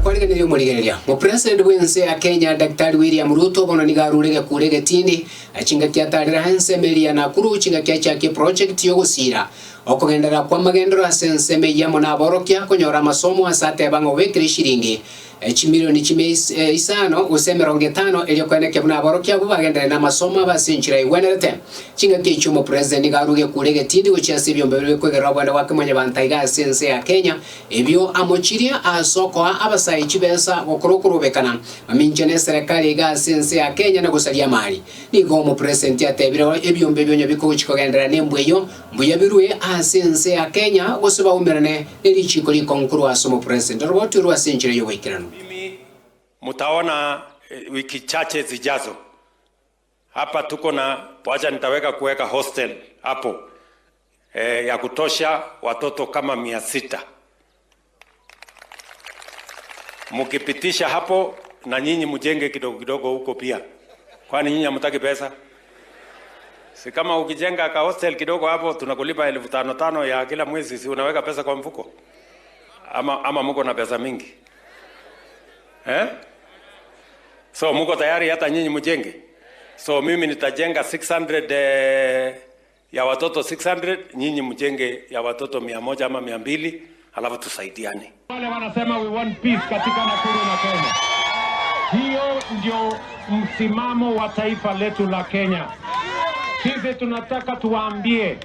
kwalika nilio mwaligereria mu president wense ya Kenya Daktari William Ruto bono nigarurege kurege tindi achinga kyatarira hanse melia na kuru chinga kyachake project yo gusira okugendera kwa magendero asense meya mona borokia kunyora masomo asate bango wekiri shiringi chimilioni isano useme ronge 5 elio kweneke muna borokia bubagendera na masomo abasinchira iwenerete chinga kicho mu president nigaruge kurege tindi uchiasi byombe kwegera bwana wake mwenye bantaiga asense ya Kenya ebyo amochiria asoko abasayi chibesa gokurukurubekana aminjene serikali ga asense ya Kenya na gusalia mali nigo mu president yatebira ebyombe byonyo bikuchikogendera nembweyo mbuya birwe asense ya Kenya gusaba umerane nilichiko likonkuru asomo president roboti ruwa senchire yo wikirano. Mimi mtaona wiki chache zijazo hapa tuko na wacha nitaweka kuweka hostel hapo ya kutosha watoto kama 600. Mukipitisha hapo na nyinyi mjenge kidogo kidogo huko pia. Kwani nyinyi hamtaki pesa? Si kama ukijenga ka hostel kidogo hapo tunakulipa 5,500 ya kila mwezi, si unaweka pesa kwa mfuko? Ama mko na pesa mingi? So mko tayari hata nyinyi mjenge? So mimi nitajenga 600 ya watoto 600, nyinyi mjenge ya watoto 100 ama 200, alafu tusaidiane. Wale wanasema we want peace katika Nakuru na Kenya. Hiyo ndio msimamo wa taifa letu la Kenya. Sisi tunataka tuwaambie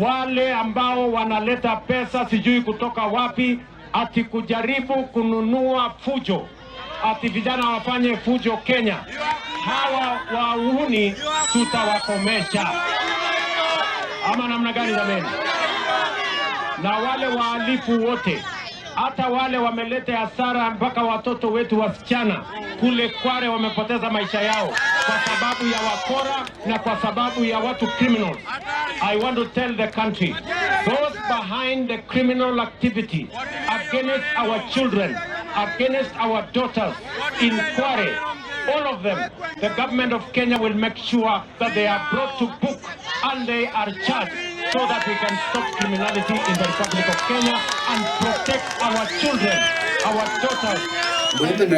wale ambao wanaleta pesa sijui kutoka wapi ati kujaribu kununua fujo, ati vijana wafanye fujo Kenya. Hawa wahuni tutawakomesha. Ama namna gani jameni? Na wale wahalifu wote, hata wale wameleta hasara mpaka watoto wetu wasichana kule Kware wamepoteza maisha yao kwa sababu ya wakora na kwa sababu ya watu criminals. I want to tell the country, those behind the criminal activity against our children, against our daughters in Kware, all of them, the government of Kenya will make sure that they are brought to book and they are charged so that we can stop criminality in the Republic of Kenya and protect our children, our daughters.